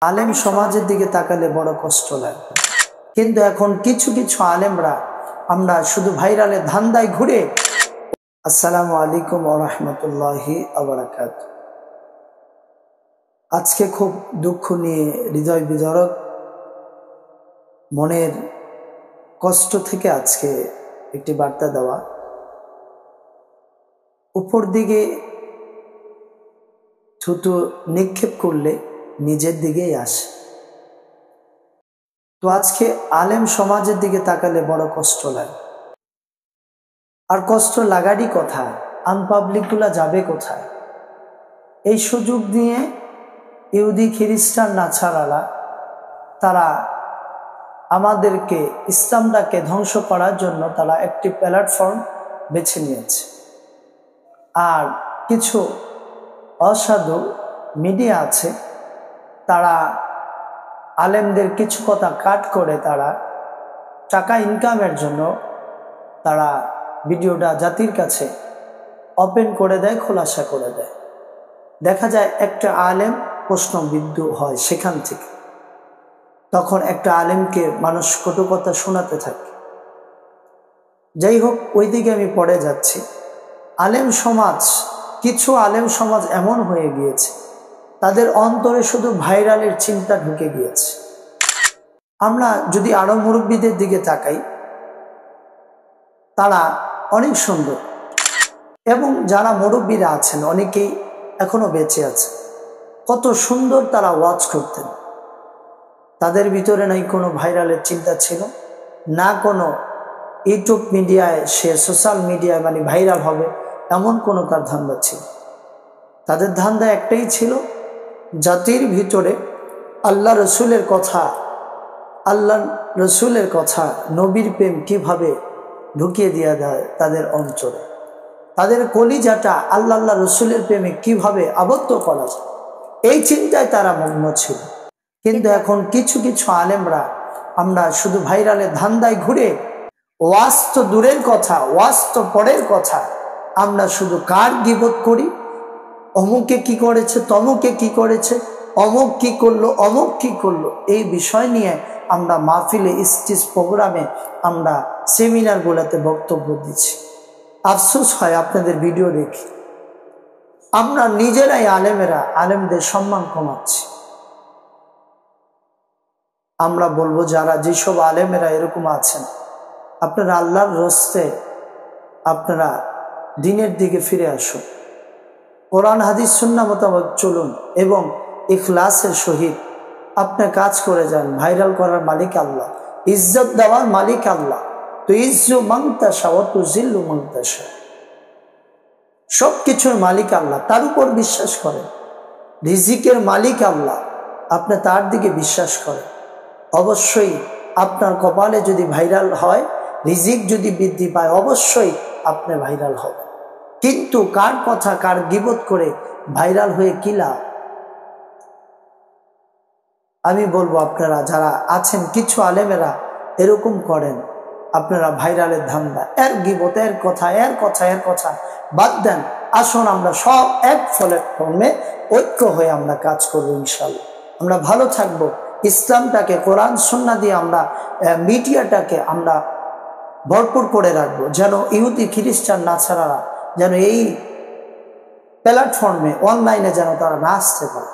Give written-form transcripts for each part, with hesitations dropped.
আলেম সমাজের দিকে তাকালে বড় কষ্ট লাগে, কিন্তু এখন কিছু কিছু আলেমরা আমরা শুধু ভাইরালের ধান্দায় ঘুরে। আসসালামু আলাইকুম ওয়া রাহমাতুল্লাহি ওয়া বারাকাতুহু। আজকে খুব দুঃখ নিয়ে, হৃদয় বিদারক মনের কষ্ট থেকে আজকে একটি বার্তা দেওয়া। উপর দিকে থুতু নিক্ষেপ করলে নিজের দিকেই আসে। তো আজকে আলেম সমাজের দিকে তাকালে বড় কষ্ট লাগে। আর কষ্ট লাগারই কথা, আনপাবলিকগুলা যাবে কোথায়? এই সুযোগ নিয়ে ইহুদি খ্রিস্টান নাছারারা তারা আমাদেরকে, ইসলামটাকে ধ্বংস করার জন্য তারা একটি প্ল্যাটফর্ম বেছে নিয়েছে। আর কিছু অসাধু মিডিয়া আছে, তারা আলেমদের কিছু কথা কাট করে তারা টাকা ইনকামের জন্য তারা ভিডিওটা জাতির কাছে ওপেন করে দেয়, খোলাসা করে দেয়। দেখা যায় একটা আলেম প্রশ্নবিদ্ধ হয় সেখান থেকে, তখন একটা আলেমকে মানুষ কটু কথা শোনাতে থাকে। যাই হোক, ওই দিকে আমি পড়ে যাচ্ছি। আলেম সমাজ, কিছু আলেম সমাজ এমন হয়ে গিয়েছে, তাদের অন্তরে শুধু ভাইরালের চিন্তা ঢুকে গিয়েছে। আমরা যদি আরো মুরব্বীদের দিকে তাকাই, তারা অনেক সুন্দর, এবং যারা মুরব্বীরা আছেন অনেকেই এখনো বেঁচে আছে, কত সুন্দর তারা ওয়াজ করতেন। তাদের ভিতরে নাই কোনো ভাইরালের চিন্তা ছিল, না কোনো ইউটিউব মিডিয়ায় সে সোশ্যাল মিডিয়ায় মানে ভাইরাল হবে এমন কোনো তার ধান্দা ছিল। তাদের ধান্দা একটাই ছিল, জাতির ভিতরে আল্লাহ রসুলের কথা, নবীর প্রেম কিভাবে ঢুকিয়ে দেওয়া যায় তাদের অঞ্চলে, তাদের কলিজাটা আল্লাহ রসুলের প্রেমে কিভাবে আবদ্ধ করা যায়, এই চিন্তায় তারা মগ্ন ছিল। কিন্তু এখন কিছু কিছু আলেমরা আমরা শুধু ভাইরালের ধান্দায় ঘুরে, ওয়াজ তো দূরের কথা, ওয়াজ তো পরের কথা, আমরা শুধু কার গীবত করি, অমুকে কি করেছে, তমুকে কি করেছে, অমুক কি করলো, অমুক কি করলো, এই বিষয় নিয়ে আমরা মাহফিলে, স্টেজ প্রোগ্রামে, আমরা সেমিনারগুলোতে বক্তব্য দিচ্ছি। আফসোস হয় আপনাদের ভিডিও দেখি, আমরা নিজেরাই আলেমেরা আলেমদের সম্মান কমাচ্ছি। আমরা বলবো, যারা যেসব আলেমেরা এরকম আছেন, আপনারা আল্লাহর রস্তে আপনারা দিনের দিকে ফিরে আসুন, কোরআন হাদিস সুন্নাহ মোতাবেক চলুন, এবং ইখলাসের সহিত আপনি কাজ করে যান। ভাইরাল করার মালিক আল্লাহ, ইজ্জত দেওয়ার মালিক আল্লাহ। তো ইজ্জু মাংতাসা ও তু জিল্লু মাংতাসা, সবকিছুর মালিক আল্লাহ, তার উপর বিশ্বাস করেন। রিজিকের মালিক আল্লাহ, আপনি তার দিকে বিশ্বাস করেন। অবশ্যই আপনার কপালে যদি ভাইরাল হয়, রিজিক যদি বৃদ্ধি পায়, অবশ্যই আপনি ভাইরাল হবে। কিন্তু কার কথা, কার গীবত করে ভাইরাল হয়ে কি লাভ? আমি বলবো, আপনারা যারা আছেন, কিছু আলেমেরা এরকম করেন, আপনারা ভাইরালের ধান্দা, এর গীবত, এর কথা বাদ দেন। আসুন আমরা সব এক প্ল্যাটফর্মে ঐক্য হয়ে আমরা কাজ করবো। ইনশাআল্লাহ আমরা ভালো থাকবো। ইসলামটাকে, কোরআন সুন্নাহ দিয়ে আমরা মিডিয়াটাকে আমরা ভরপুর করে রাখবো, যেন ইহুদি খ্রিস্টান নাছারারা যেন এই প্ল্যাটফর্মে, অনলাইনে যেন তারা না আসতে পারে।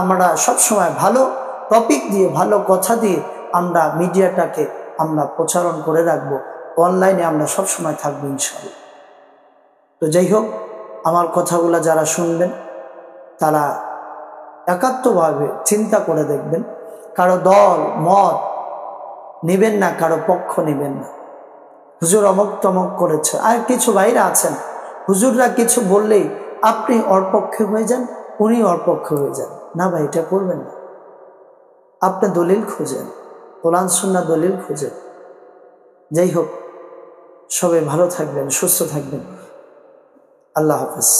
আমরা সবসময় ভালো টপিক দিয়ে, ভালো কথা দিয়ে আমরা মিডিয়াটাকে আমরা প্রচারণ করে রাখবো। অনলাইনে আমরা সবসময় থাকবো ইনশাআল্লাহ। তো যাই হোক, আমার কথাগুলো যারা শুনবেন তারা একাত্মভাবে চিন্তা করে দেখবেন, কারো দল মত নেবেন না, কারো পক্ষ নেবেন না। হুজুর অমুক তমক করেছে, আর কিছু ভাইরা আছেন, হুজুররা কিছু বললেই আপনি ওর পক্ষে হয়ে যান, উনি ওর পক্ষে হয়ে যান। না ভাই, এটা করবেন না। আপনি দলিল খুঁজেন, কোরআন সুন্নাহ দলিল খুঁজেন। যাই হোক, সবাই ভালো থাকবেন, সুস্থ থাকবেন। আল্লাহ হাফেজ।